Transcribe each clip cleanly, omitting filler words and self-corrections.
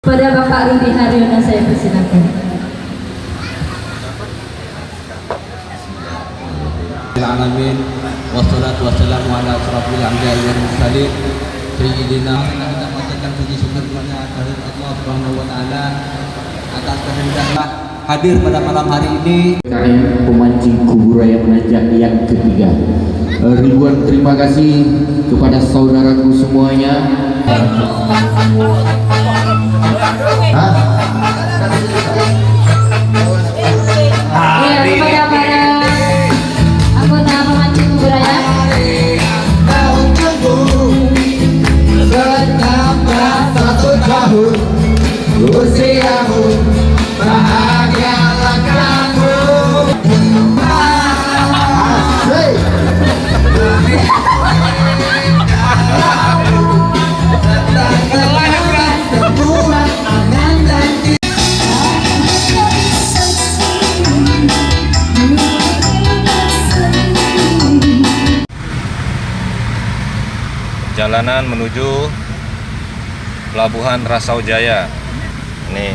Pada Bapak Rudi Haryono saya persilakan. Alamin wassalatu wassalamu ala asrofil anbiya'i wal mursalin sayyidina kita panjatkan puji syukur kepada Allah Subhanahu wa taala atas kehendaknya hadir pada malam hari ini. KM Pemancing Kuburai Menanjak yang ketiga. Ribuan terima kasih kepada saudaraku semuanya. Iya, kepada para anggota pemancing budaya. Bertambah 1 tahun usiamu, bahagialah kamu. Perjalanan menuju Pelabuhan Rasau Jaya. Ini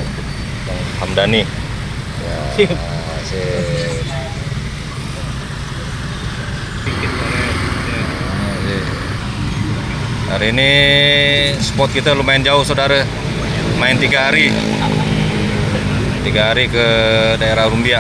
Bang Hamdani. Ya, sip. Hari ini spot kita lumayan jauh, saudara. Main 3 hari. 3 hari ke daerah Rumbia.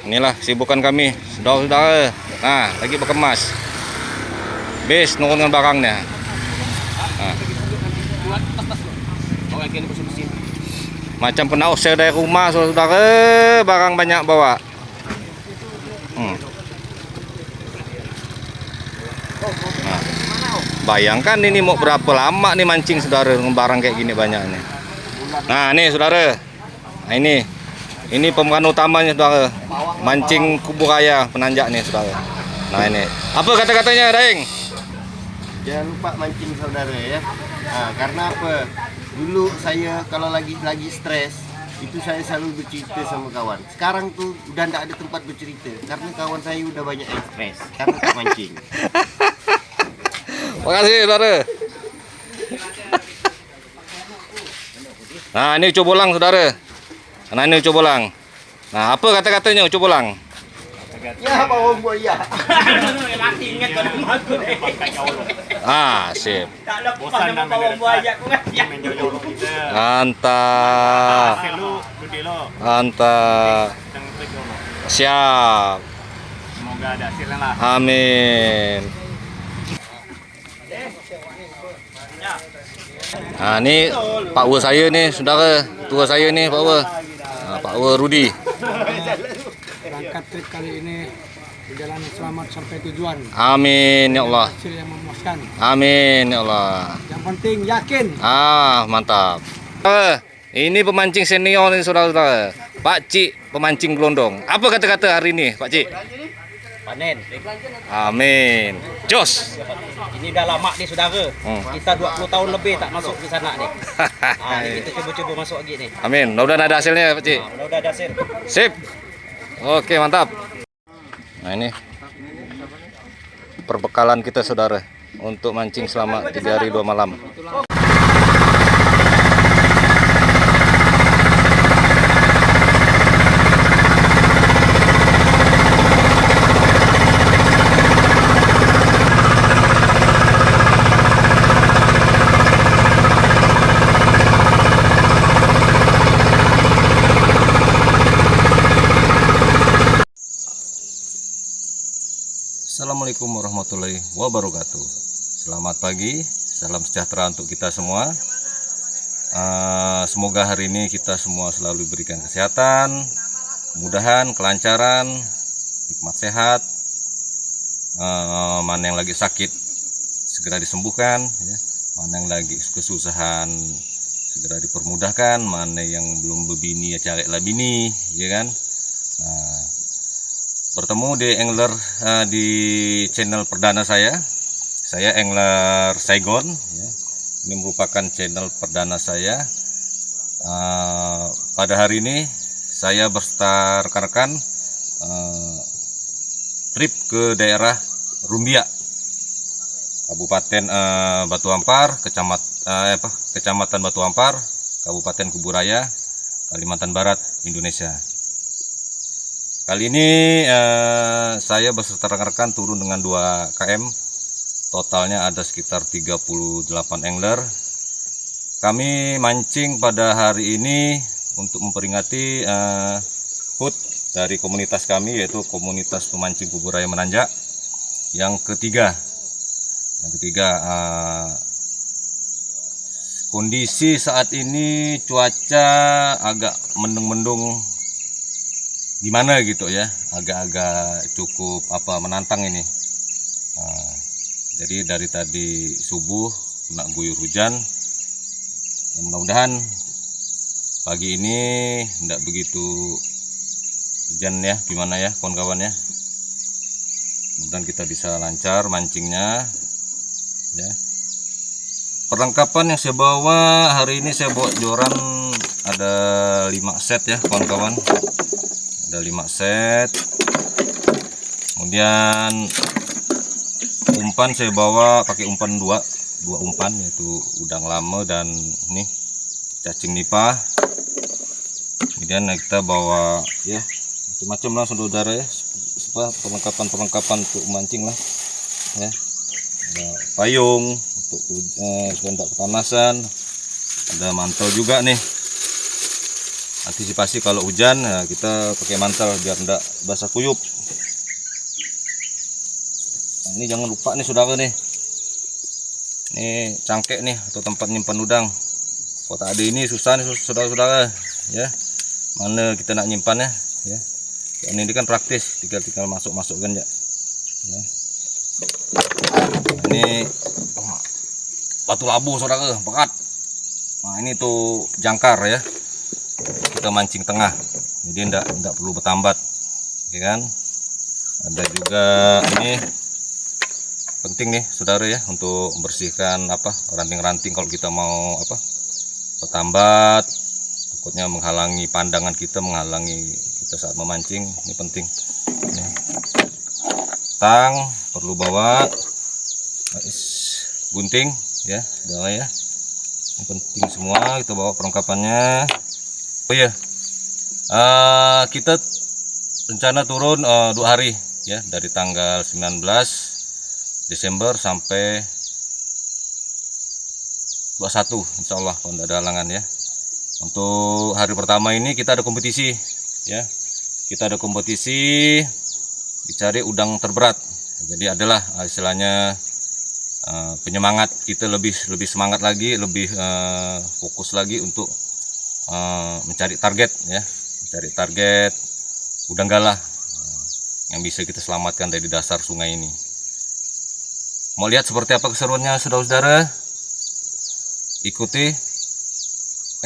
Inilah sibukan kami, saudara-saudara. Nah, lagi berkemas. Bis nurunkan barangnya. Nah. Macam pernah usir dari rumah, saudara-saudara. Barang banyak bawa. Nah. Bayangkan ini mau berapa lama nih mancing, saudara, dengan barang kayak gini banyaknya. Nah, nih saudara. Nah, ini pemeran utamanya, saudara. Mancing kuburaya penanjak nih, saudara. Nah, ini apa kata-katanya, Daeng? Jangan lupa mancing, saudara, ya. Nah, karena apa? Dulu saya kalau lagi stres itu saya selalu bercerita sama kawan. Sekarang tuh udah tidak ada tempat bercerita karena kawan saya udah banyak yang stres karena tak mancing. Makasih, saudara. Nah, ini ucu bolang, saudara. Nah, ini ucu bolang. Nah, apa kata-katanya ucu bolang? Ya, bawang buaya. Ah, sip. Bosan dan bawang buaya aku kan. Mantap. Mantap. Siap. Semoga ada hasilnya lah. Amin. Nah, ini Pak Ua saya nih, saudara. Tua saya nih, Pak Ua. Nah, Pak Ua Rudi. Berangkat trip kali ini berjalan selamat sampai tujuan. Amin ya Allah. Hasil yang memuaskan. Amin ya Allah. Yang penting yakin. Ah, mantap. Ini pemancing senior nih, saudara-saudara. Pak Cik, pemancing gelondong. Apa kata-kata hari ini, Pak Cik? Panen. Amin. Jos. Ini udah lama nih, saudara. Kita 20 tahun lebih tak masuk di sana nih. Nah, ini kita coba-coba masuk lagi nih. Amin. Mudah-mudahan ada hasilnya, Pak Cik. Nah, udah ada hasil. Sip. Oke, mantap. Nah, ini perbekalan kita, saudara, untuk mancing selama 3 hari 2 malam. Assalamualaikum warahmatullahi wabarakatuh. Selamat pagi, salam sejahtera untuk kita semua. Semoga hari ini kita semua selalu diberikan kesehatan, kemudahan, kelancaran, nikmat sehat. Mana yang lagi sakit segera disembuhkan, ya. Mana yang lagi kesusahan segera dipermudahkan, mana yang belum berbini ya carilah bini, ya kan. Nah, bertemu di angler di channel perdana saya angler Saigon, ya. Ini merupakan channel perdana saya. Pada hari ini saya beserta rekan-rekan trip ke daerah Rumbia, Kabupaten Batu Ampar, Kecamatan Batu Ampar, Kabupaten Kuburaya, Kalimantan Barat, Indonesia. Kali ini saya beserta rekan-rekan turun dengan 2 KM, totalnya ada sekitar 38 angler. Kami mancing pada hari ini untuk memperingati HUT dari komunitas kami, yaitu komunitas pemancing Kuburaya Menanjak yang ketiga. Kondisi saat ini cuaca agak mendung-mendung gimana gitu ya, agak-agak cukup menantang ini. Jadi dari tadi subuh kena guyur hujan. Ya, mudah-mudahan pagi ini tidak begitu hujan ya, gimana ya kawan-kawan ya. Mudah-mudahan kita bisa lancar mancingnya ya. Perlengkapan yang saya bawa hari ini, saya bawa joran ada 5 set ya kawan-kawan. Ada 5 set. Kemudian umpan saya bawa pakai umpan dua umpan, yaitu udang lama dan ini cacing nipah. Kemudian kita bawa ya macam-macam lah saudara ya, perlengkapan untuk mancing lah ya. Ada payung untuk supaya tidak kepanasan, ada mantel juga nih, antisipasi kalau hujan ya, kita pakai mantel biar tidak basah kuyup. Nah, ini jangan lupa nih saudara nih, ini cangkek nih atau tempat nyimpan udang. Kalau tak ada ini susah nih saudara-saudara ya, mana kita nak nyimpannya ya. Ini kan praktis, tinggal masukkan ya. Ini batu labu saudara, pekat. Nah ini tuh jangkar ya, kita mancing tengah, jadi enggak perlu bertambat, ya kan. Ada juga ini penting nih saudara ya, untuk membersihkan ranting-ranting kalau kita mau bertambat, takutnya menghalangi pandangan kita, menghalangi kita saat memancing. Ini penting nih. Tang perlu bawa, gunting ya saudara ya, ini penting semua kita bawa perlengkapannya. Oh ya, kita rencana turun 2 hari ya, dari tanggal 19 Desember sampai 21 insya Allah kalau tidak ada halangan ya. Untuk hari pertama ini kita ada kompetisi ya, kita ada kompetisi dicari udang terberat. Jadi adalah istilahnya penyemangat kita, lebih semangat lagi, lebih fokus lagi untuk mencari target ya, mencari target udang galah yang bisa kita selamatkan dari dasar sungai ini. Mau lihat seperti apa keseruannya saudara-saudara? Ikuti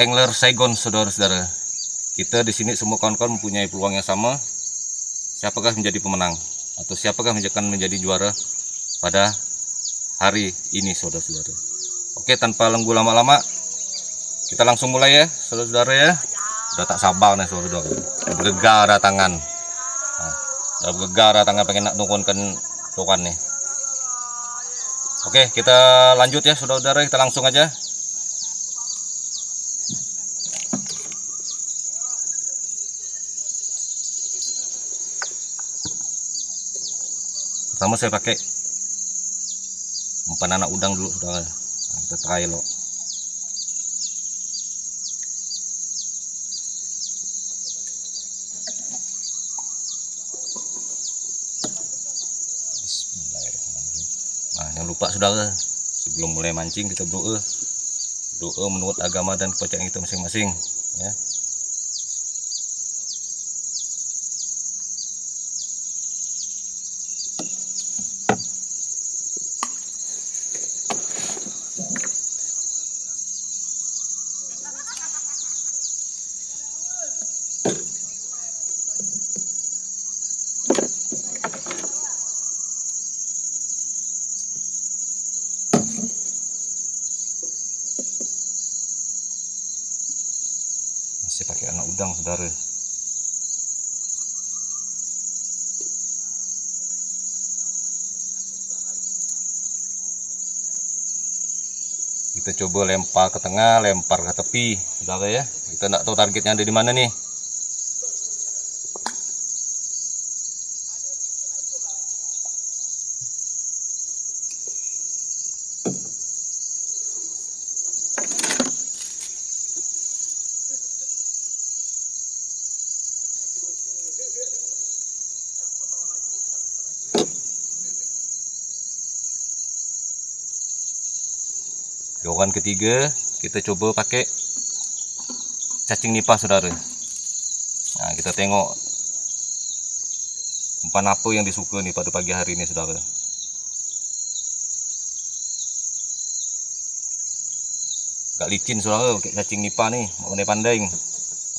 Angler Saigon saudara-saudara. Kita di sini semua kawan-kawan mempunyai peluang yang sama. Siapakah menjadi pemenang atau siapakah akan menjadi juara pada hari ini saudara-saudara? Oke, tanpa lenggu lama-lama kita langsung mulai ya saudara-saudara ya. Udah tak sabar nih saudara-saudara, bergegar tangan. Udah bergegar tangan, pengen nak nunggukan tukan nih. Oke, kita lanjut ya saudara-saudara, kita langsung aja. Pertama saya pakai umpan anak udang dulu saudara. Nah, kita try lo. Bismillahirrahmanirrahim. Nah, jangan lupa saudara, sebelum mulai mancing kita berdoa menurut agama dan kepercayaan kita masing-masing ya. Masih pakai anak udang, saudara. Kita coba lempar ke tengah, lempar ke tepi, saudara ya. Kita nggak tahu targetnya ada di mana nih. Joran ketiga kita coba pakai cacing nipah, saudara. Nah, kita tengok umpan apa yang disuka nih pada pagi hari ini, saudara. Gak licin, saudara, pakai cacing nipah nih. Pandai-pandai,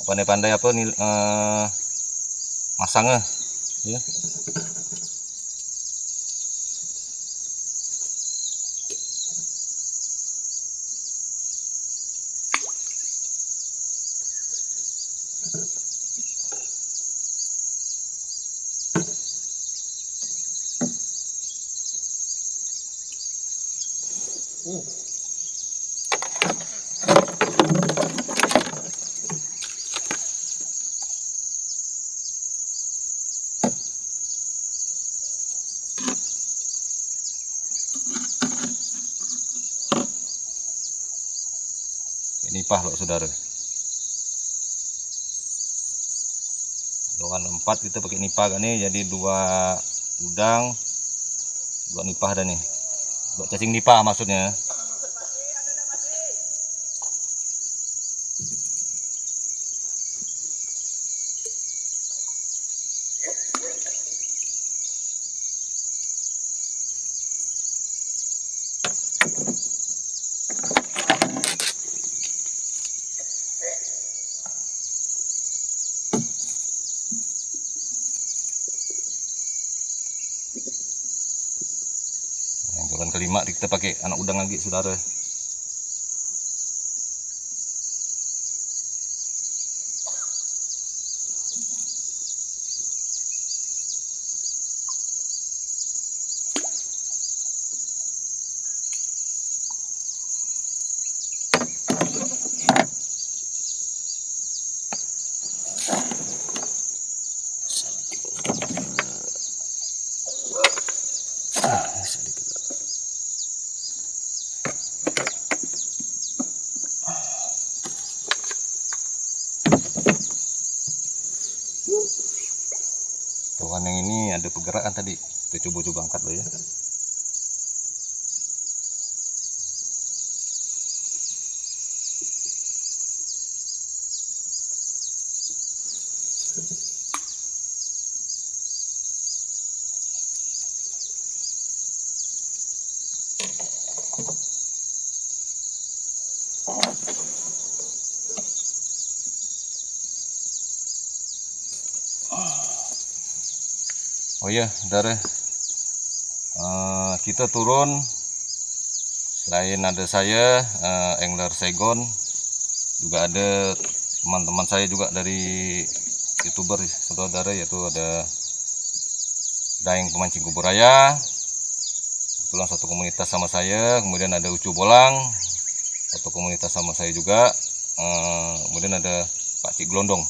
pandai-pandai apa nih masangnya, ya. Nipah loh, saudara. Joran 4 kita pakai nipah kan nih, jadi 2 udang, 2 nipah dah nih. 2 cacing nipah maksudnya. Joran kelima kita pakai anak udang lagi, saudara. Joran yang ini ada pergerakan tadi, kita coba angkat loh ya. Oh iya, saudara, kita turun. Selain ada saya, angler Saigon, juga ada teman-teman saya juga dari YouTuber, saudara, yaitu ada Daeng Pemancing Kuburaya, kebetulan satu komunitas sama saya. Kemudian ada Ucu Bolang, satu komunitas sama saya juga. Kemudian ada Pak Cik Glondong.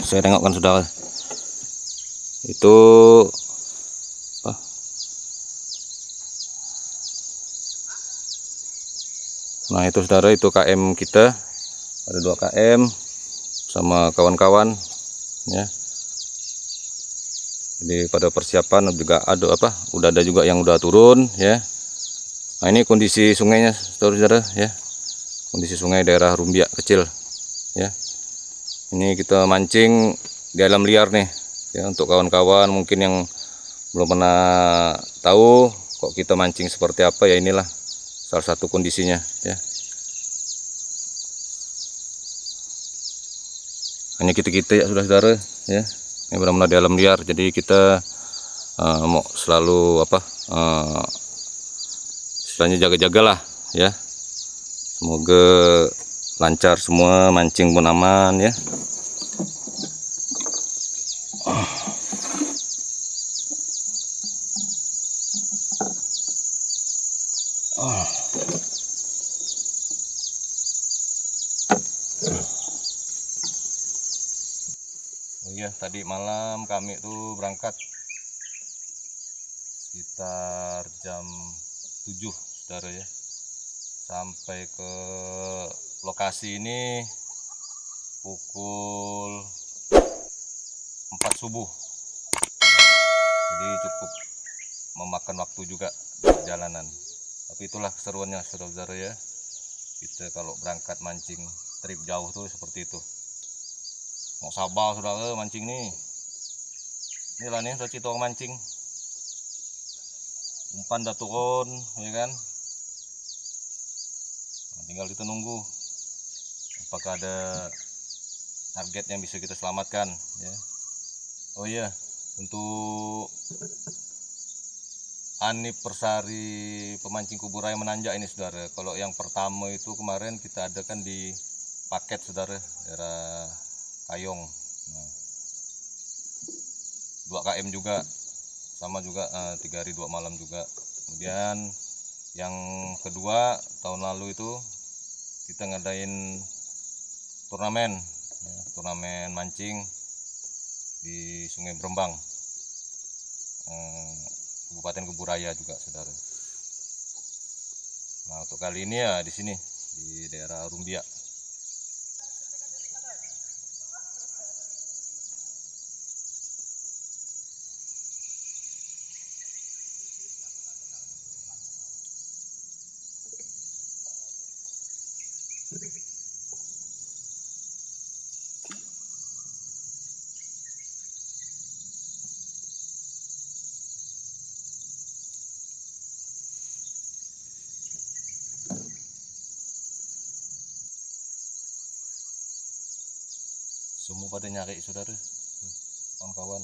Saya tengokkan, saudara, itu apa? Nah itu, saudara, itu KM kita, ada 2 KM sama kawan-kawan ya. Jadi pada persiapan juga ada udah ada juga yang udah turun ya. Nah, ini kondisi sungainya, saudara-saudara ya. Kondisi sungai daerah Rumbiak kecil ya. Ini kita mancing di alam liar nih ya, untuk kawan-kawan mungkin yang belum pernah tahu kok kita mancing seperti apa ya, inilah salah satu kondisinya ya. Hanya kita-kita ya saudara-saudara ya. Ini benar-benar di alam liar, jadi kita mau selalu istilahnya jaga-jagalah ya. Semoga lancar semua, mancing pun aman ya. Oh iya, tadi malam kami tuh berangkat sekitar jam 7 saudara ya. Sampai ke lokasi ini pukul 4 subuh. Jadi cukup memakan waktu juga di perjalanan. Tapi itulah keseruannya saudara-saudara ya. Kita kalau berangkat mancing trip jauh tuh seperti itu. Mau sabar saudara mancing nih. Inilah nih udah cito mancing. Umpan udah turun ya kan. Nah, tinggal kita nunggu apakah ada target yang bisa kita selamatkan ya. Oh iya, untuk anniversary pemancing kuburaya menanjak ini saudara. Kalau yang pertama itu kemarin kita adakan di Paket saudara, daerah Kayong. Nah, 2 km juga, sama juga 3 hari 2 malam juga. Kemudian yang kedua tahun lalu itu kita ngadain turnamen ya, turnamen mancing di Sungai Brembang, Kabupaten Kuburaya juga saudara. Nah untuk kali ini ya di sini di daerah Rumbiak. Semua pada nyari saudara, kawan-kawan.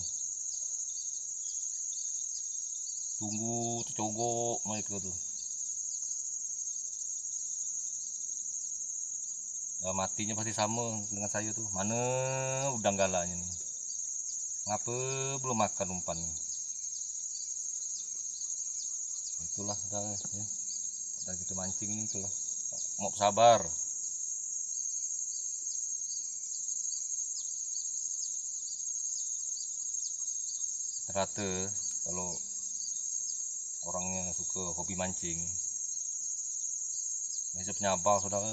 Tunggu tercogok mereka tuh. Nah, matinya pasti sama dengan saya tuh. Mana udang galanya nih? Ngapa belum makan umpan? Itulah saudara ya. Udah gitu mancing ini itulah. Mau sabar. Rata kalau orangnya suka hobi mancing biasa penyabar saudara.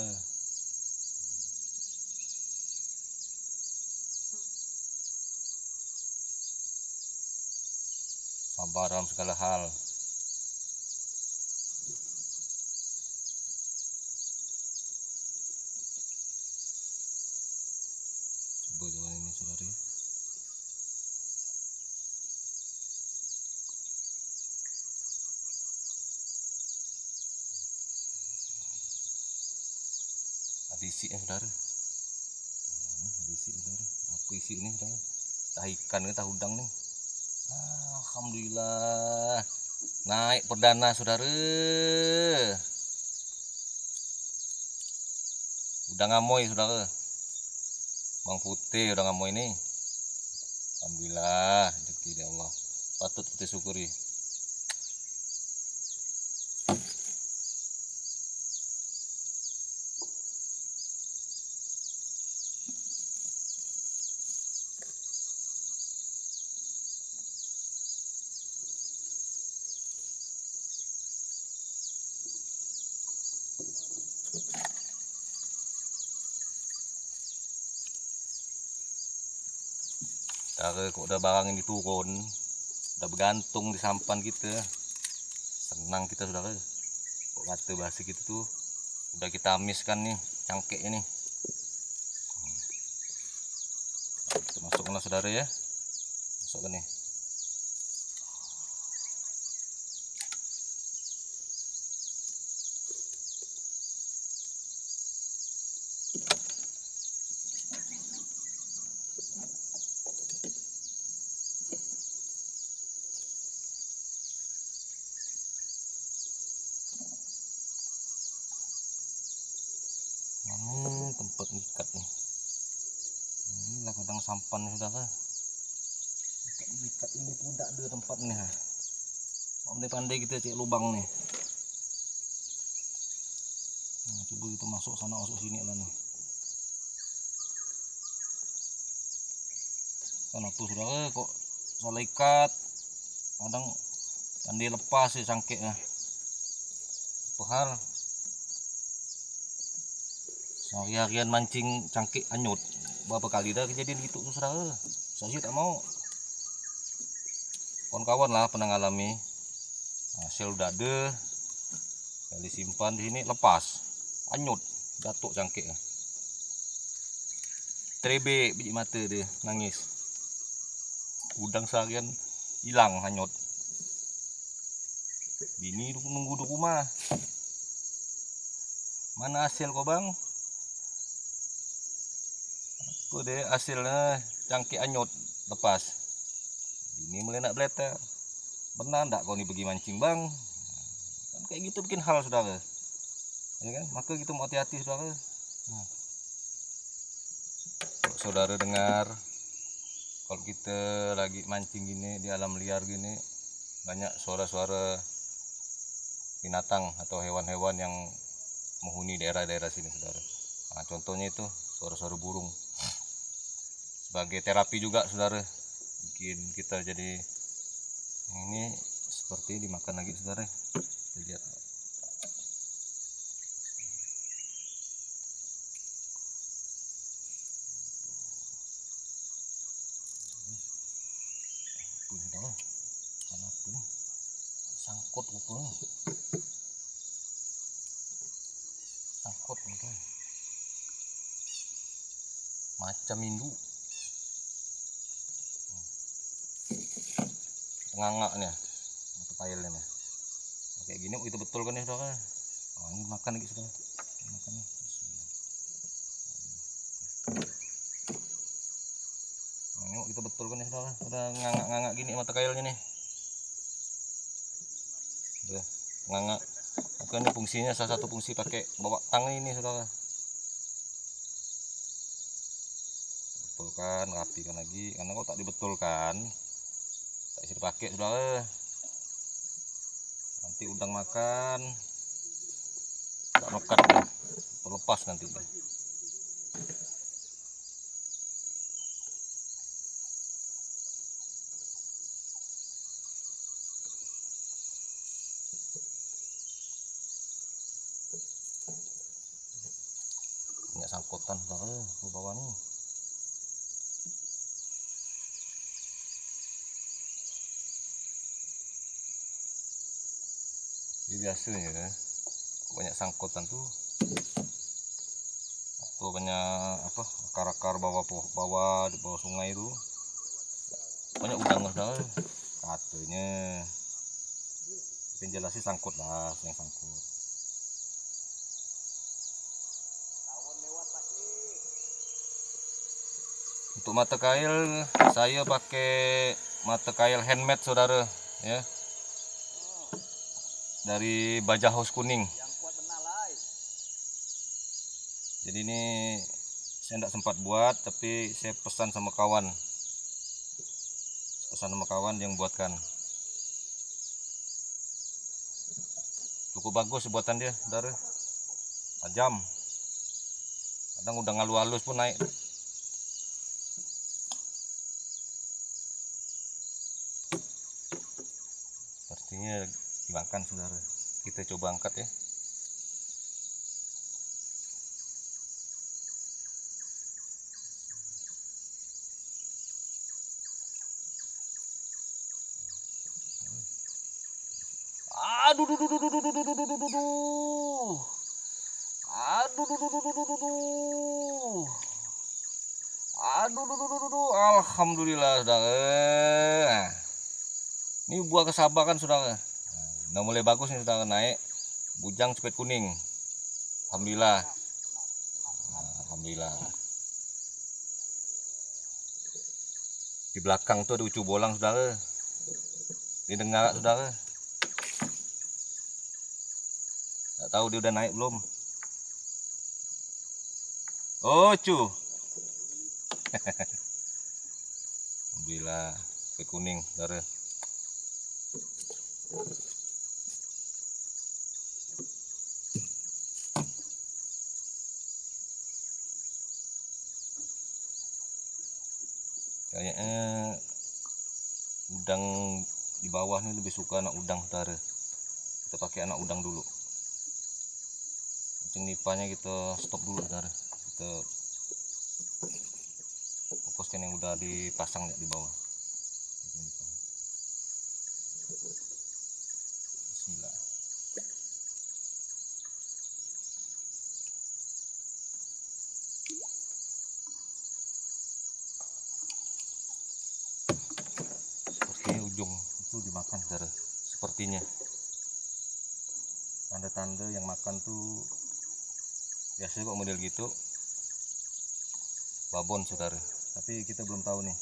Sabar dalam segala hal. Coba jalan ini saudara ya. Ada isi ya saudara. Nah, ada isi saudara. Apa isi ini saudara? Tah ikan ke tah udang nih. Alhamdulillah. Naik perdana saudara. Udah ngamoy saudara. Bang putih udah ngamoy ini. Alhamdulillah, rezeki dari Allah. Patut kita syukuri. Saudara, kok udah barang ini turun, udah bergantung di sampan kita, senang kita saudara. kok kata bahasa gitu tuh udah kita amiskan nih cangkek ini. Kita masukkan saudara ya, masukkan nih. Tempat ngikat nih. Inilah kadang sampan saudara. Ngikat ini pun tak ada tempatnya. Pandai-pandai kita cek lubang nih. Nah, coba kita masuk sana masuk sini lah nih. Kenapa saudara kok salah ikat? Kadang pandai lepas ya cangkeknya. Apa hal? Sehari-harian mancing cangkik anyut berapa kali dah kejadian gitu tuh saudara. Saya sih tak mau. Kawan-kawan lah pernah ngalami. Hasil udah ada, kali simpan di sini lepas, anyut, datuk cangkik. Trebe biji mata dia nangis. Udang seharian hilang hanyut. Bini nunggu di rumah. Mana hasil kau bang? Apa deh hasilnya cangkik anyut lepas. Ini mulai nak beleter. Benar ndak kau nih pergi mancing bang? Kan kayak gitu bikin hal saudara. Ya kan? Maka kita mau hati-hati saudara. Nah. Saudara dengar kalau kita lagi mancing gini di alam liar gini banyak suara-suara binatang atau hewan-hewan yang menghuni daerah-daerah sini saudara. Nah, contohnya itu suara-suara burung. Sebagai terapi juga saudara, bikin kita jadi ini seperti dimakan lagi saudara. Kita lihat. Ini saudara, karena apa nih? Sangkut rupanya. Sangkut mungkin. Macam induk. Ngangaknya mata kailnya nih. Kayak gini itu betul kan ya saudara. Oh, ini makan lagi saudara. Ini makan nih. Nah, ini itu betul kan ya saudara. Udah ngangak-ngangak gini mata kailnya nih. Udah ngangak. Bukan ini fungsinya salah satu fungsi pakai bawa tang ini saudara. Betulkan, rapikan lagi. Karena kok tak dibetulkan tak bisa dipakai saudara. Nanti udang makan tak mekat deh. Terlepas nanti deh. Banyak sangkutan saudara ke bawah nih. Jadi biasanya ya, banyak sangkutan tuh atau banyak apa akar-akar bawah di bawah sungai itu banyak udang saudara katanya. Penjelasin sangkut lah, yang sangkut. Untuk mata kail saya pakai mata kail handmade saudara ya. Dari Baja House Kuning. Jadi ini saya tidak sempat buat, tapi saya pesan sama kawan. Pesan sama kawan yang buatkan. Cukup bagus buatan dia, saudara. Tajam. Kadang udah ngalu halus pun naik. Sepertinya dimakan saudara. Kita coba angkat ya. Aduh, duh, duh, duh, duh, duh, duh, duh, duh, duh, duh, duh. Aduh, duh, duh, duh, duh, duh, duh, duh. Aduh, duh, duh, duh, duh, duh. Alhamdulillah, saudara. Ini buah kesabakan, saudara. Udah mulai bagus nih, saudara, naik. Bujang cepet kuning. Alhamdulillah. Alhamdulillah. Di belakang tuh ada ucu bolang, saudara. Didengar, saudara. Nggak tahu dia udah naik belum. Oh, cu. Alhamdulillah, cepet kuning, saudara. Kayaknya udang di bawah ini lebih suka anak udang, saudara. Kita pakai anak udang dulu. Mancing nipanya kita stop dulu, saudara. Kita fokuskan yang udah dipasang di bawah. Bismillah. Sepertinya ujung itu dimakan, saudara. Sepertinya tanda-tanda yang makan tuh biasanya kok model gitu babon, saudara. Tapi kita belum tahu nih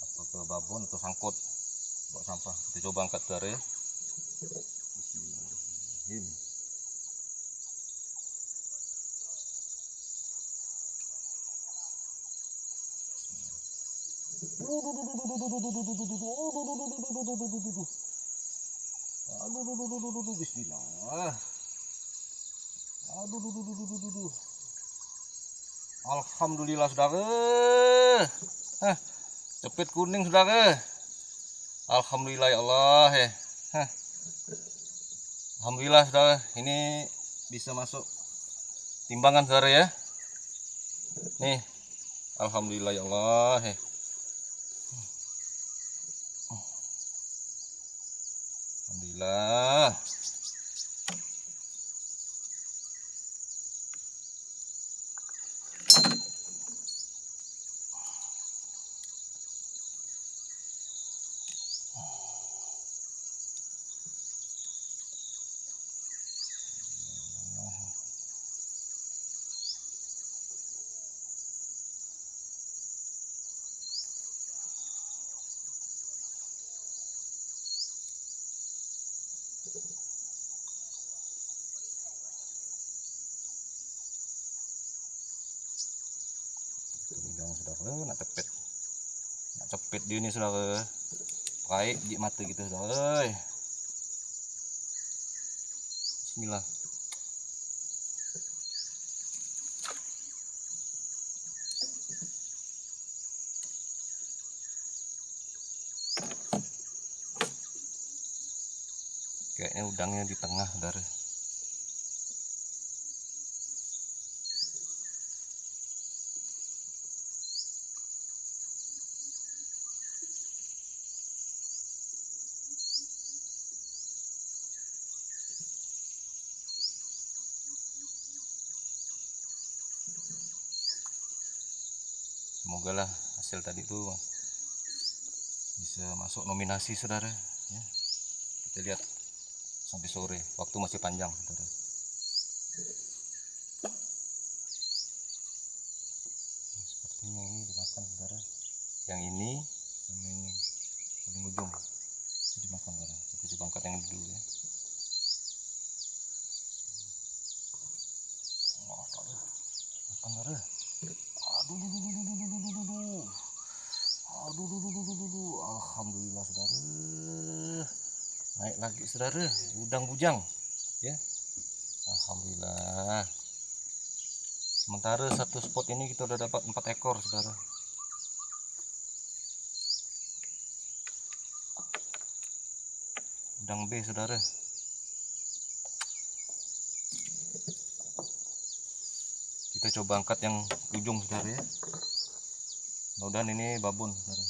apakah babon atau sangkut bawa sampah. Kita coba angkat, saudara, ya. Bismillahirrahmanirrahim. Bismillah. Alhamdulillah, saudara. Cepet kuning, saudara. Alhamdulillah, ya Allah. Alhamdulillah, saudara. Ini bisa masuk timbangan, saudara, ya. Nih, alhamdulillah, ya Allah. Alhamdulillah. Saudara, nak cepet dia nih, saudara. Baik di mata gitu, saudara. Bismillah. Kayaknya udangnya di tengah, saudara. Semoga lah hasil tadi itu bisa masuk nominasi, saudara, ya. Kita lihat sampai sore, waktu masih panjang, saudara. Sepertinya ini dimakan, saudara. Yang ini sama ini paling ujung itu dimakan, saudara. Kita coba angkat yang dulu, ya. Makan, saudara. Aduh, alhamdulillah, saudara. Naik lagi, saudara, udang bujang, ya. Alhamdulillah. Sementara satu spot ini kita udah dapat 4 ekor, saudara. Udang B, saudara. Kita coba angkat yang ujung, saudara, ya. Mudah-mudahan ini babon, saudara.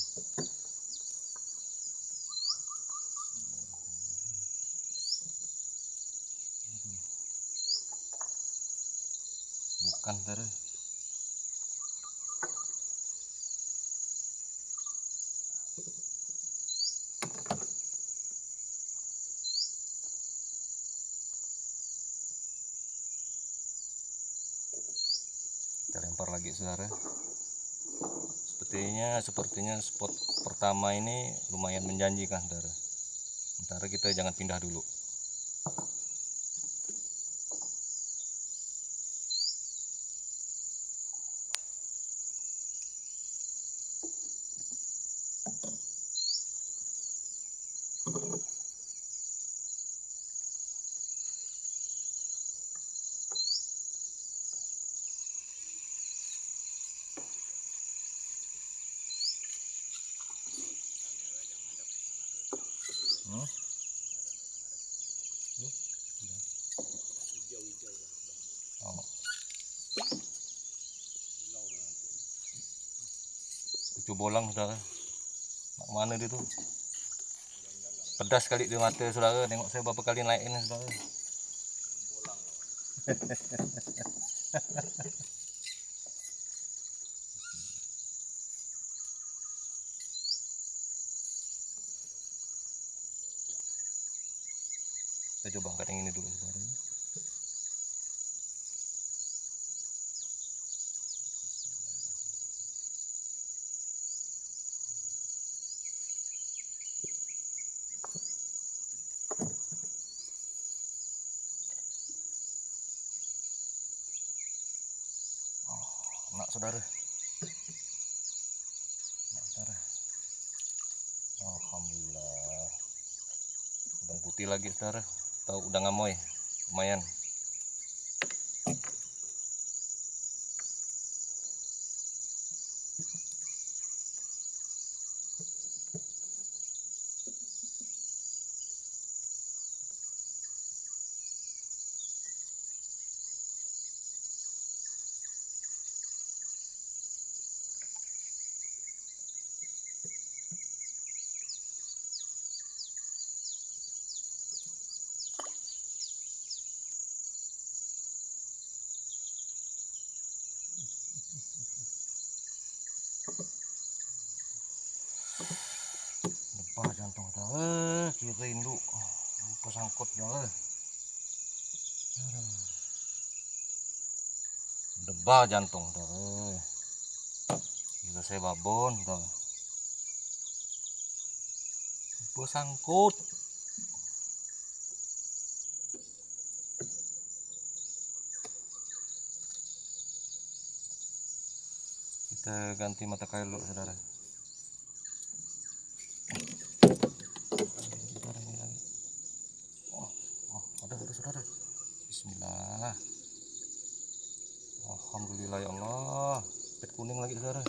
Bukan, saudara. Kita lempar lagi, saudara. Sepertinya spot pertama ini lumayan menjanjikan, saudara. Sementara kita jangan pindah dulu. Oh. Cucu bolang, saudara. Nak mana dia tuh? Pedas kali di mata, saudara. Tengok saya berapa kali naik ini, saudara. Kita coba angkat yang ini dulu, saudara. Nak, saudara. Nak, saudara. Alhamdulillah. Udang putih lagi, saudara. Tahu udang amoy, lumayan. Debah jantung, saudara. Kirain lu lupa sangkut, saudara. Debah jantung, saudara. Gila saya babon, saudara. Lupa sangkut. Kita ganti mata kail dulu, saudara. Ada, saudara. Bismillah. Alhamdulillah, ya Allah. Pet kuning lagi, saudara.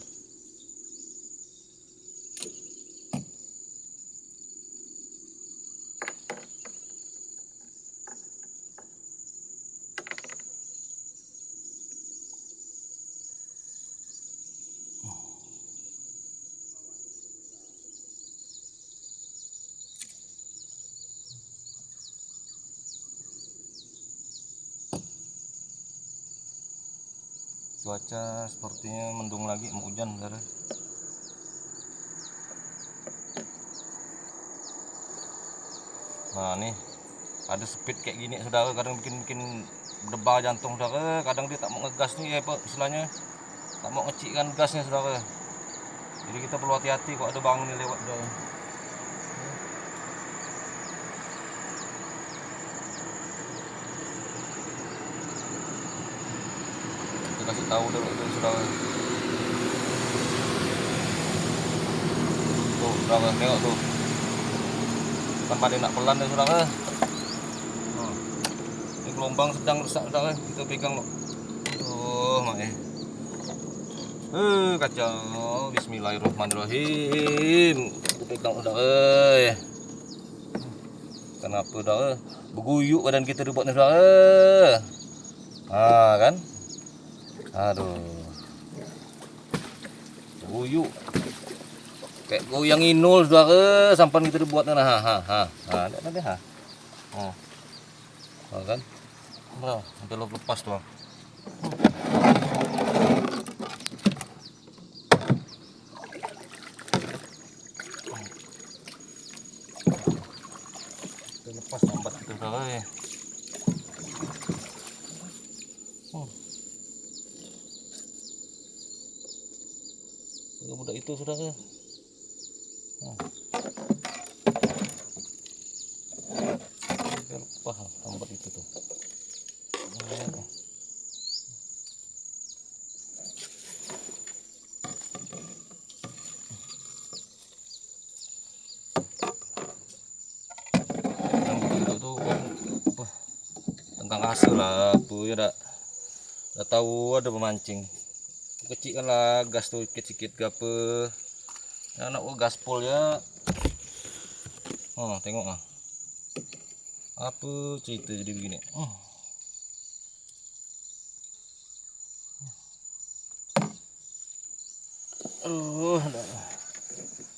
Cuaca sepertinya mendung lagi, mau hujan, saudara. Nah, nih ada speed kayak gini, saudara. Kadang bikin debah jantung, saudara. Kadang dia tak mau ngegas nih, apa istilahnya, tak mau ngecikkan gasnya, saudara. Jadi kita perlu hati-hati kalau ada bang nih lewat, saudara. Kasih tahu dulu, saudara. Tuh, saudara, tengok tuh. Tanpa dia nak pelan ya, saudara. Ini gelombang sedang rusak, saudara. Kita pegang loh. Tuh, mak. Kacau. Bismillahirrahmanirrahim. Kita pegang, saudara. Kenapa, saudara? Berguyuk badan kita dibuat nih, saudara. Kan? Aduh, guyuk kayak goyang inul, saudara. Sampan kita dibuat nah, ada kan, nah, sampai lepas tuh. Kita lepas tambat itu saudara ya. Budak itu saudara. Kita lepas tambat itu tuh. Tentang hasil lah tuh ya dah tahu ada pemancing kecil kan lah gas tuh kecil gape anak gaspol ya. Oh tengok ah apa cerita jadi begini.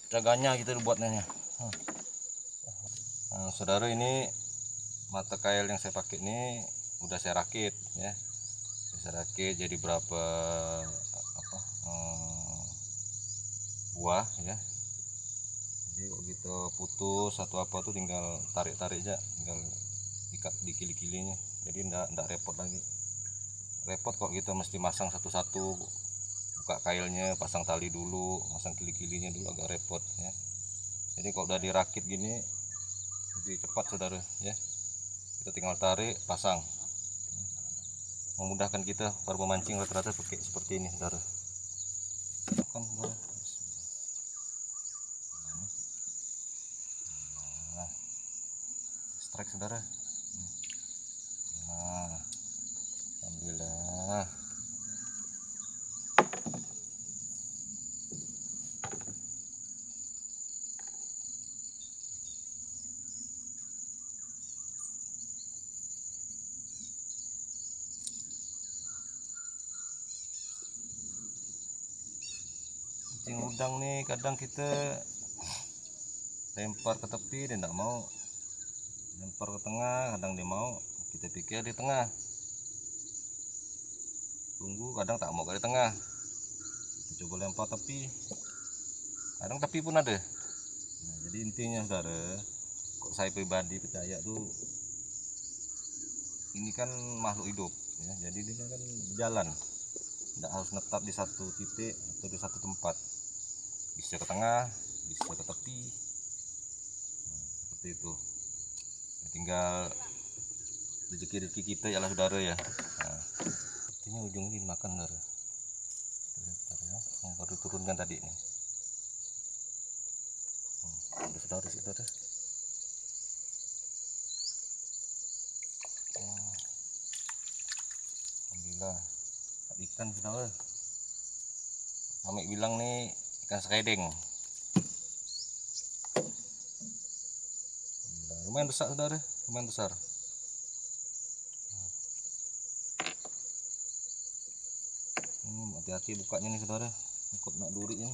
Jaganya kita buatnya. Nah, saudara ini mata kail yang saya pakai ini udah saya rakit ya. Saya rakit jadi berapa buah ya. Jadi kalau gitu putus atau apa tuh tinggal tarik-tarik aja, tinggal ikat di kili-kilinya. Jadi ndak repot lagi. Repot kok kita mesti masang satu-satu, buka kailnya, pasang tali dulu, pasang kili-kilinya dulu, agak repot ya. Jadi kalau udah dirakit gini jadi cepat saudara ya. Kita tinggal tarik, pasang. Memudahkan kita para pemancing rata-rata pakai seperti ini saudara. Kan saudara. Nah, strike saudara. Nah, alhamdulillah. Mancing udang nih kadang kita lempar ke tepi dia tidak mau, lempar ke tengah kadang dia mau, kita pikir di tengah, tunggu kadang tak mau ke tengah, kita coba lempar tepi, kadang tepi pun ada. Nah, jadi intinya saudara, kok saya pribadi percaya tuh ini kan makhluk hidup ya, jadi dia kan berjalan, tidak harus netap di satu titik atau di satu tempat, bisa ke tengah, bisa ke tepi. Nah, seperti itu. Tinggal rezeki kita ya lah saudara ya. Nah, sepertinya ujung ini dimakan saudara. Lihat ya, yang baru turunkan tadi nih. Ada saudara sih saudara. Alhamdulillah ikan saudara. Kami bilang nih ikan skreding. Lumayan besar saudara, lumayan besar. Hati-hati bukanya nih saudara, ikut nak duri ini.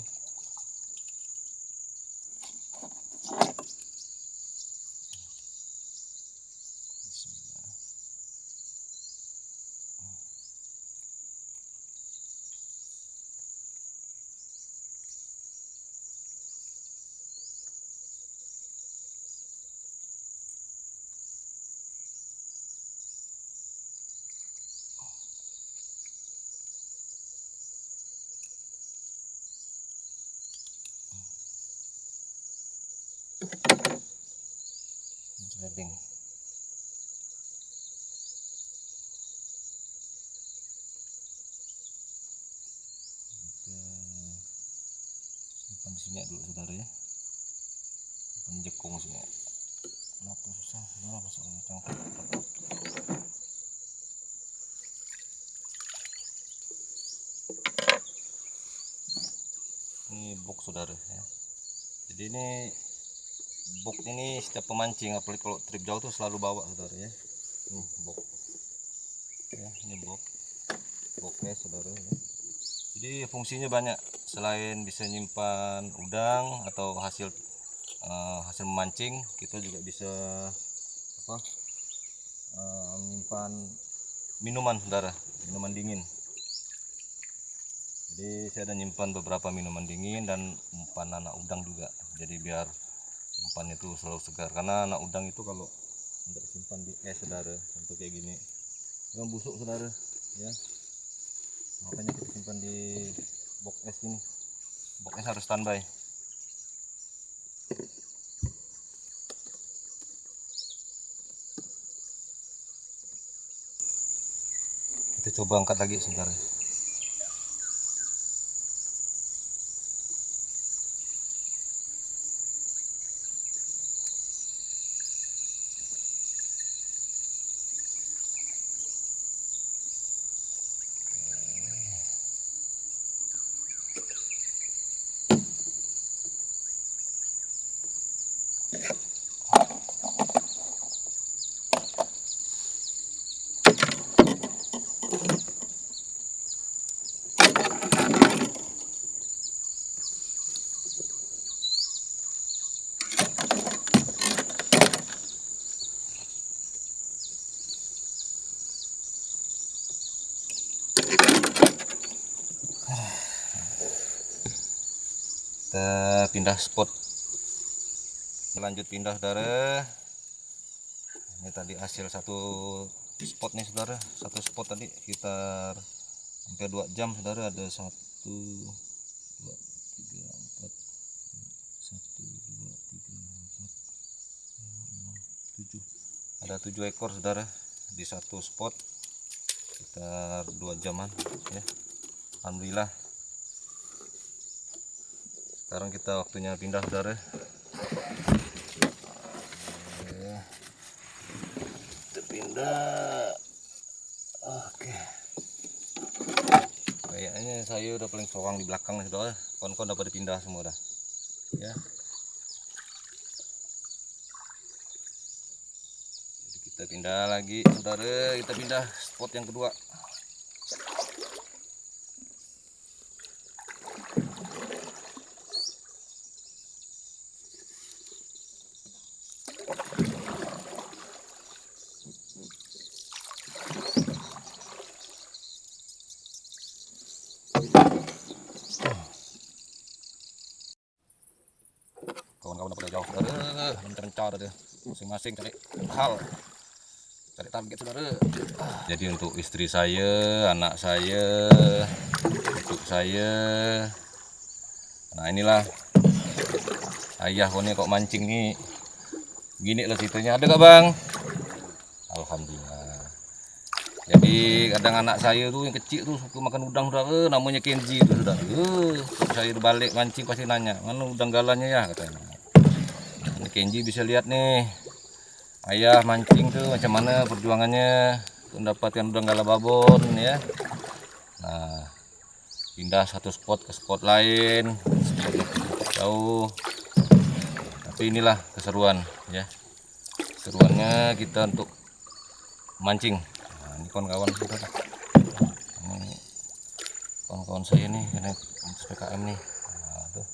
Skreding. Simpan di sini dulu saudara ya. Simpan di jekung sini. Kenapa susah? Kenapa soalnya cangkuk? Ini box saudara ya. Jadi ini box ini setiap pemancing apalagi kalau trip jauh tuh selalu bawa saudara ya. Ini box ya, ini boxnya saudara ya. Jadi fungsinya banyak, selain bisa nyimpan udang atau hasil memancing, kita juga bisa menyimpan minuman saudara, minuman dingin. Jadi saya ada nyimpan beberapa minuman dingin dan umpan anak udang juga. Jadi biar umpan itu selalu segar, karena anak udang itu kalau tidak disimpan di es saudara, untuk kayak gini yang busuk saudara ya. Makanya kita simpan di box es ini. Box es harus standby. Kita coba angkat lagi saudara. Kita pindah spot, lanjut pindah saudara. Ini tadi hasil satu spot nih saudara, satu spot tadi sekitar hampir 2 jam saudara. Ada 1, 2, 3, 4, 1, 2, 3, 4, 5, 6, 7. Ada 7 ekor saudara di satu spot sekitar 2 jaman ya. Alhamdulillah. Sekarang kita waktunya pindah saudara. Kita pindah. Oke. Kayaknya saya udah paling soang di belakang nih saudara. Kawan-kawan udah pada pindah semua dah. Ya. Jadi kita pindah lagi saudara. Kita pindah spot yang kedua. Kawan-kawan udah jauh saudara, mencar deh, masing-masing cari hal, cari target saudara. Jadi untuk istri saya, anak saya, cucu saya, nah inilah ayah kok mancing nih, gini lah situnya. Ada gak bang? Alhamdulillah. Jadi kadang anak saya tuh yang kecil tuh suka makan udang saudara, namanya Kenji tuh saudara. Saya balik mancing pasti nanya, mana udang galannya ya katanya. Ini Kenji bisa lihat nih, ayah mancing tuh macam mana perjuangannya untuk mendapatkan udang gala babon ya. Nah, pindah satu spot ke spot lain, spot jauh. Tapi inilah keseruan ya. Keseruannya kita untuk mancing. Nah, ini kawan-kawan kita. Ini kawan-kawan saya nih, ini PKM nih. Nah, tuh.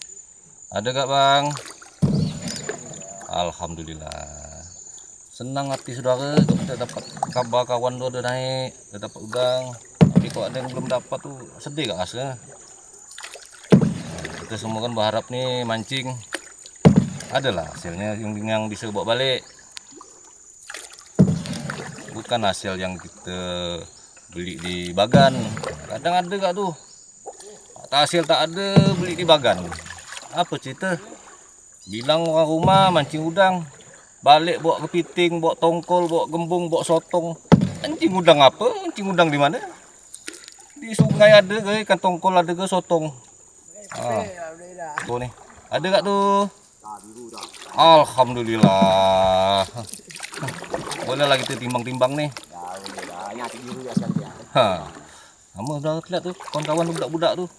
Ada gak bang? Alhamdulillah. Senang hati saudara kita dapat kabar kawan tuh udah naik, udah dapat udang. Tapi kok ada yang belum dapat tuh sedih gak aslinya. Nah, kita semua kan berharap nih mancing adalah hasilnya yang bisa bawa balik. Bukan hasil yang kita beli di bagan. Kadang ada gak tuh hasil tak ada beli di bagan. Apa cerita? Bilang orang rumah mancing udang, balik bawa kepiting, bawa tongkol, bawa gembung, bawa sotong. Mancing udang apa? Mancing udang di mana? Di sungai ada ke ikan tongkol, ada ke sotong. Tuh nih, ada gak tuh? Alhamdulillah. Boleh lagi kita timbang-timbang nih. Kamu udah lihat tuh kawan-kawan budak-budak tuh.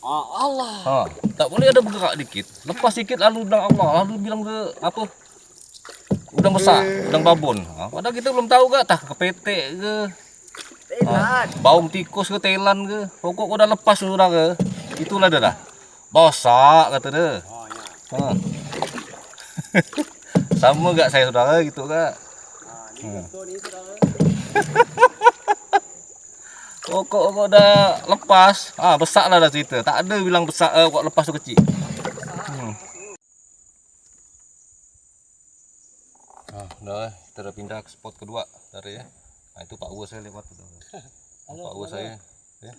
Allah. Tak boleh ada bergerak dikit. Lepas dikit lalu udang Allah, lalu bilang ke apa? Udang besar, udang babon. Padahal kita belum tahu gak tah kepetek ke. Baung tikus ke telan ke. Pokok udah lepas sudah ke. Itulah dah. Bosak kata dia. Sama gak saya saudara gitu gak? Kok udah lepas. Besar lah dah cerita. Tak ada bilang besar kok lepas tu kecil. Dah kita dah pindah ke spot kedua dari ya. Itu Pak Ua saya lewat tu. Pak Ua saya ya.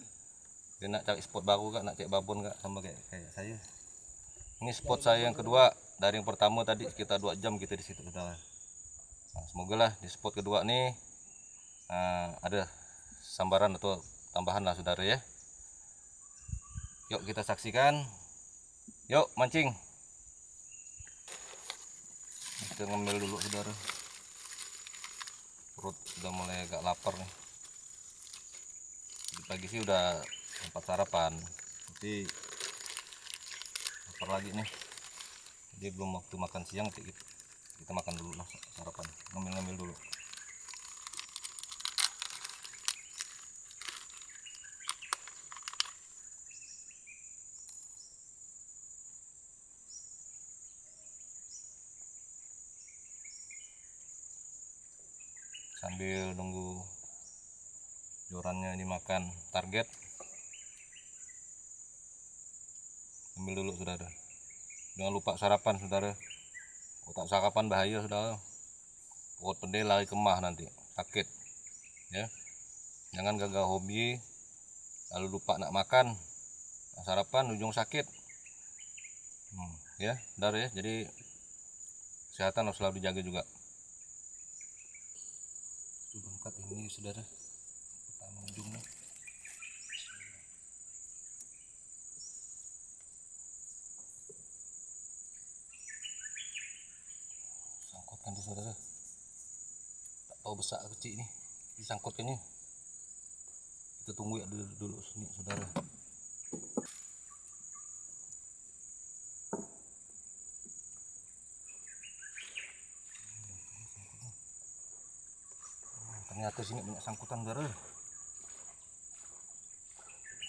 Dia nak cari spot baru kak, nak cek babon kak sama kayak saya. Ini spot saya yang kedua. Dari yang pertama tadi sekitar 2 jam kita di situ sudah. Semoga lah di spot kedua nih ada sambaran atau tambahan lah saudara ya. Yuk kita saksikan. Yuk mancing. Kita ngambil dulu saudara. Perut udah mulai agak lapar nih. Pagi sih udah sempat sarapan, tapi lapar lagi nih. Jadi belum waktu makan siang, kita makan dulu lah sarapan. Ngambil dulu. Sambil nunggu jorannya dimakan target, ambil dulu saudara. Jangan lupa sarapan saudara. Kalau tak sarapan bahaya saudara. Perut pedih lari kemah nanti sakit ya. Jangan gagal hobi lalu lupa nak makan, nak sarapan ujung sakit ya saudara ya. Jadi kesehatan harus selalu dijaga juga. Angkat ini saudara, pertama ujungnya. Sangkutkan tuh saudara. Tak tahu besar kecil ini, disangkutkannya. Kita tunggu ya dulu sini saudara. Ternyata sini banyak sangkutan saudara.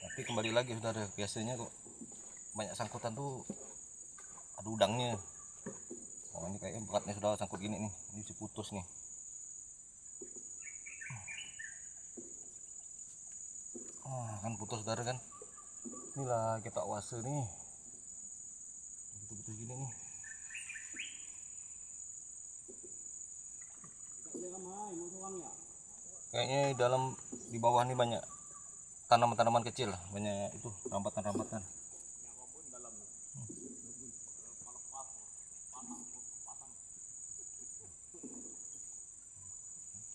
Tapi kembali lagi saudara, biasanya kok banyak sangkutan tuh ada udangnya. Oh ini kayaknya beratnya saudara, sangkut gini nih, ini si putus nih. Kan putus saudara kan. Inilah kita wase nih. Putus gini nih. Kayaknya di bawah ini banyak tanaman-tanaman kecil, banyak itu rambatan-rambatan.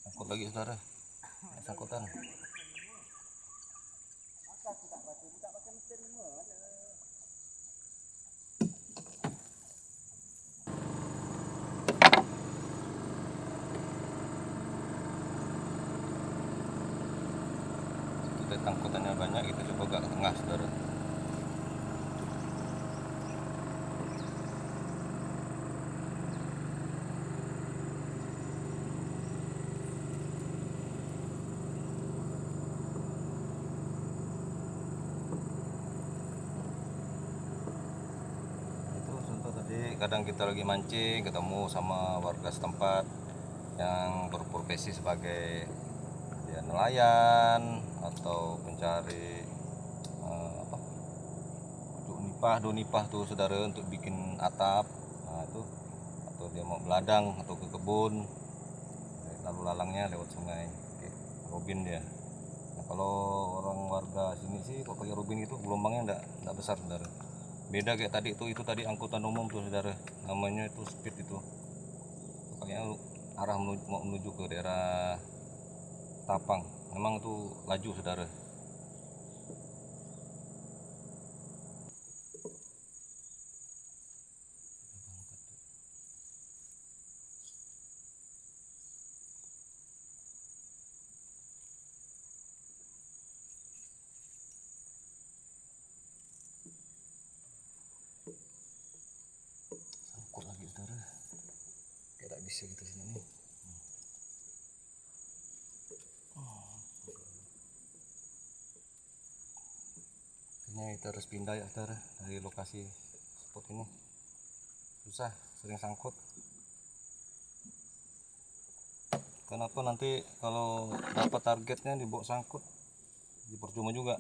Sangkut lagi saudara, sangkutan. Tangkutannya banyak, kita coba agak ke tengah saudara. Itu contoh tadi kadang kita lagi mancing ketemu sama warga setempat yang berprofesi sebagai ya, nelayan atau pencari donipah tuh saudara untuk bikin atap. Nah itu, atau dia mau beladang atau ke kebun, lalu lalangnya lewat sungai. Oke, robin dia. Nah, kalau orang warga sini sih kok pakai robin itu gelombangnya enggak besar saudara. Beda kayak tadi itu tadi angkutan umum tuh saudara, namanya itu speed itu. Kayaknya arah mau menuju ke daerah Tapang. Memang itu laju saudara. Sangkut lagi saudara. Kayak tak bisa kita sini nih. Kita harus pindah ya saudara dari lokasi spot ini. Susah, sering sangkut. Kenapa nanti kalau dapat targetnya dibawa sangkut Jadi percuma juga.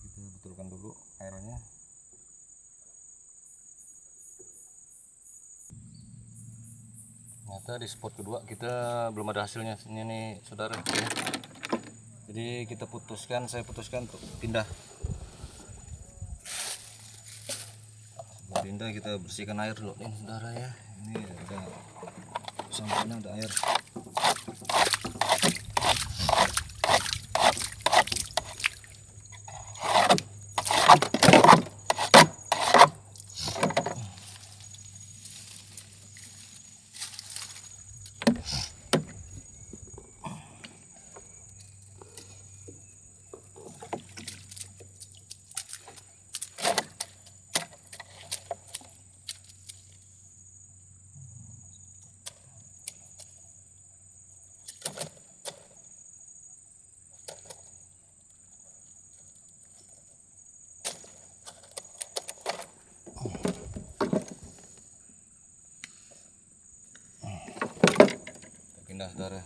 Kita betulkan dulu airnya. Ternyata di spot kedua kita belum ada hasilnya ini nih saudara. Jadi saya putuskan untuk pindah. Sebelum pindah kita bersihkan air dulu nih saudara ya. Ini ada sampahnya, ada air. Pindah saudara.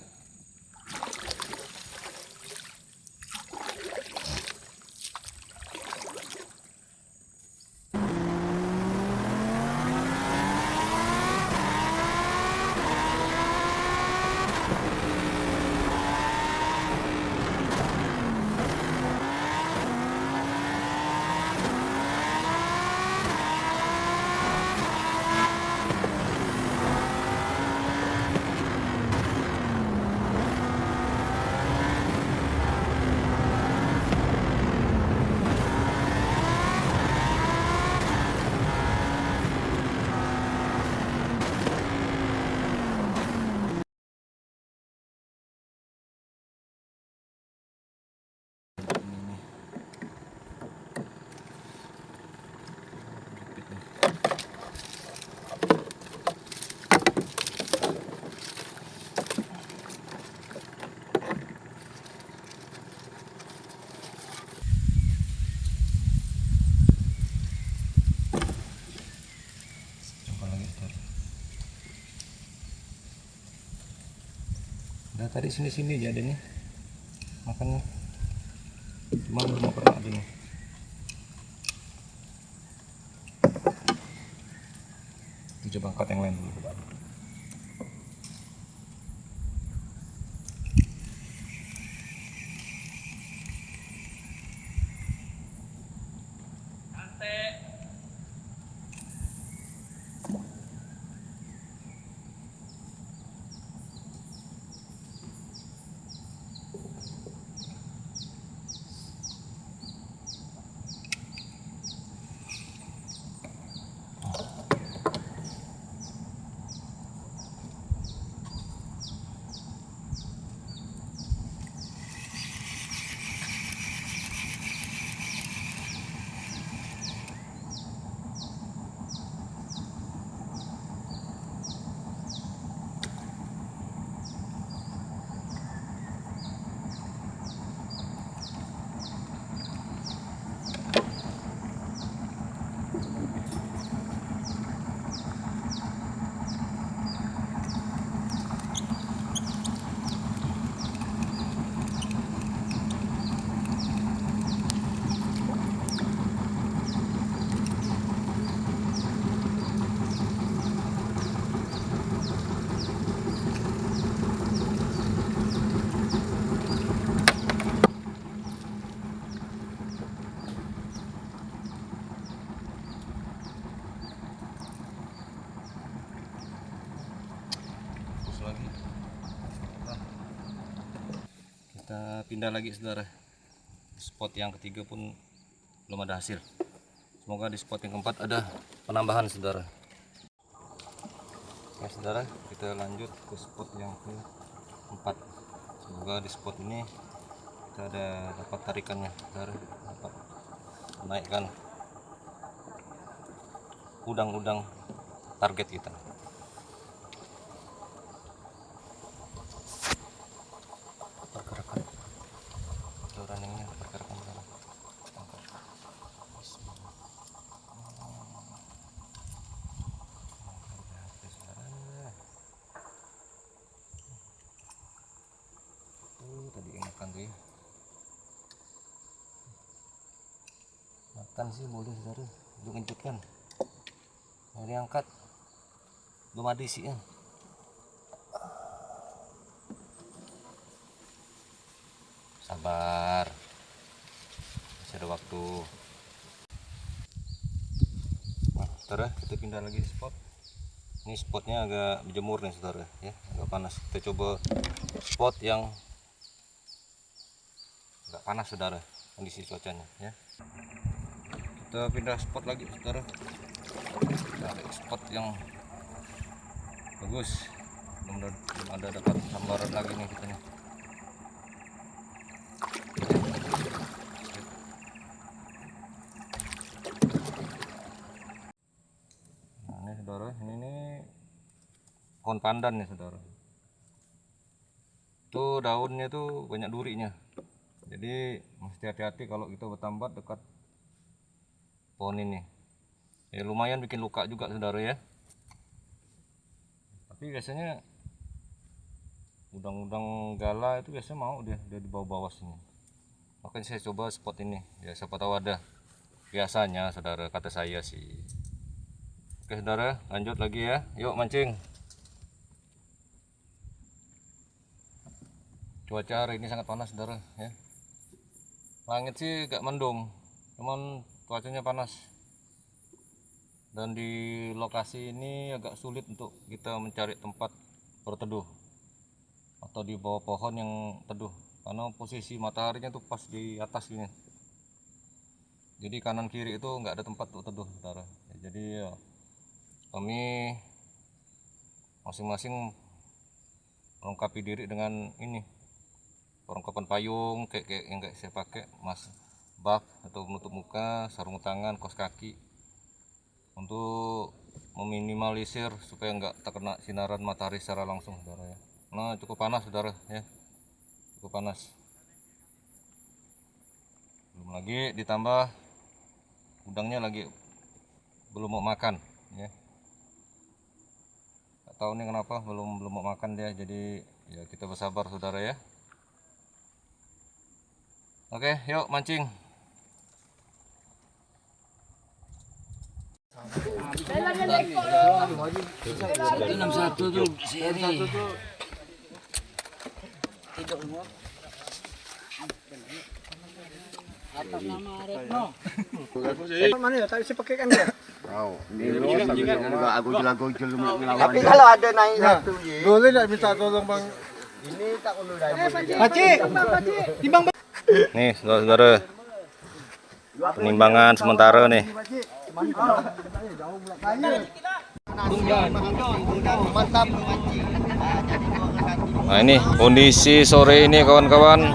Udah tadi sini aja ada nih makannya, cuma belum pernah ada nih. Coba angkat yang lain dulu. Kita pindah lagi saudara. Spot yang ketiga pun belum ada hasil. Semoga di spot yang keempat ada penambahan saudara. Ya saudara, kita lanjut ke spot yang keempat. Semoga di spot ini kita dapat tarikannya saudara, dapat menaikkan udang-udang target kita. Pergerakan runningnya, pergerakan saudara. tadi makan tuh ya. Makan sih boleh saudara, untuk lanjutkan. Mau diangkat, belum ada isinya. Sabar, masih ada waktu. Nah, saudara, kita pindah lagi spot. Ini spotnya agak berjemur nih saudara, ya, agak panas. Kita coba spot yang agak panas saudara, kondisi cuacanya, ya. Kita pindah spot lagi saudara. Cari spot yang bagus. Belum ada dapat sambaran lagi nih kita nih. Nah ini saudara, ini pohon pandan nih saudara. Tuh daunnya tuh banyak durinya. Jadi mesti hati-hati kalau kita bertambat dekat pohon ini. Ya lumayan bikin luka juga saudara ya. Tapi biasanya udang-udang gala itu biasanya mau dia di bawah-bawah sini. Makanya saya coba spot ini. Ya siapa tahu ada. Biasanya saudara, kata saya sih. Oke saudara, lanjut lagi ya. Yuk mancing. Cuaca hari ini sangat panas saudara ya. Langit sih agak mendung, cuman cuacanya panas. Dan di lokasi ini agak sulit untuk kita mencari tempat berteduh atau di bawah pohon yang teduh, karena posisi mataharinya tuh pas di atas ini. Jadi kanan kiri itu nggak ada tempat untuk teduh saudara. Jadi ya, kami masing-masing melengkapi diri dengan ini, perlengkapan payung kayak yang kayak saya pakai, buff atau menutup muka, sarung tangan, kaos kaki, untuk meminimalisir supaya nggak terkena sinaran matahari secara langsung saudara ya. Nah cukup panas saudara ya, cukup panas. Belum lagi ditambah udangnya lagi belum mau makan ya. Nggak tahu nih kenapa belum mau makan dia, jadi ya kita bersabar saudara ya. Oke, yuk mancing. Mana ya? Tadi saya pakai kan dia. Tapi kalau ada naik satu je. Boleh tak minta tolong bang? Ini tak perlu dah. Pakcik, timbang. Nih saudara-saudara, penimbangan sementara nih. Mantap. Nah ini kondisi sore ini kawan-kawan,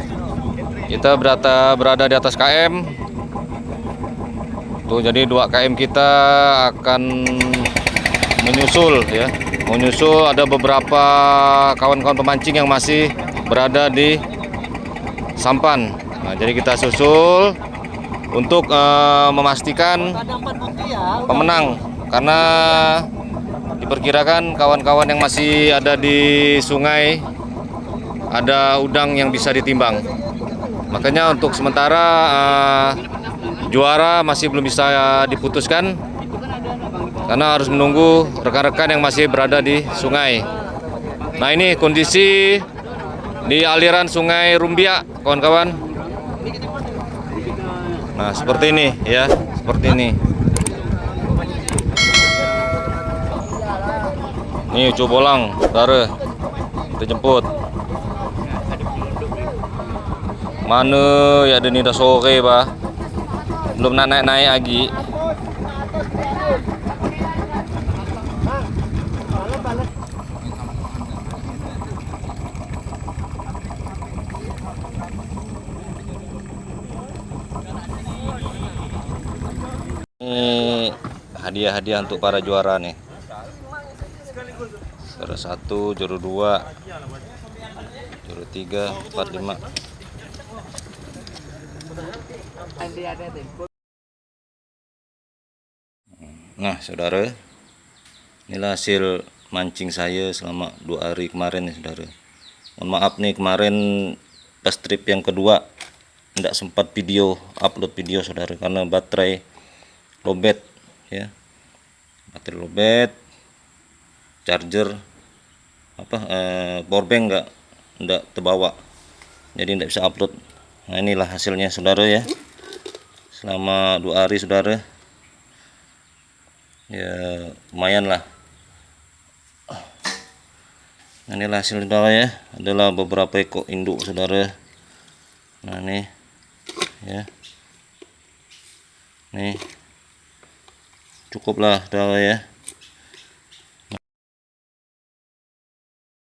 kita berada di atas KM. Tuh jadi 2 KM kita akan menyusul ya. Menyusul ada beberapa kawan-kawan pemancing yang masih berada di sampan. Nah, jadi kita susul untuk memastikan pemenang, karena diperkirakan kawan-kawan yang masih ada di sungai ada udang yang bisa ditimbang. Makanya untuk sementara juara masih belum bisa diputuskan, karena harus menunggu rekan-rekan yang masih berada di sungai. Nah ini kondisi di aliran Sungai Rumbia kawan-kawan. Nah seperti ini ya, seperti ini. Ini ucu bolang, saudara, kita jemput. Mana ya, ada nih dah sore bah, belum nak naik lagi. Ini hadiah-hadiah untuk para juara nih. Juara 1, juara 2, juara 3, 4, 5. Nah saudara, inilah hasil mancing saya selama 2 hari kemarin nih saudara. Mohon maaf nih kemarin pas trip yang kedua tidak sempat upload video saudara karena baterai lowbat ya, baterai lowbat, charger powerbank nggak terbawa, jadi tidak bisa upload. Nah inilah hasilnya saudara ya, selama 2 hari saudara ya, lumayan lah. Inilah hasil saudara ya, adalah beberapa ekor induk saudara. Nah nih ya, nih cukuplah saudara ya.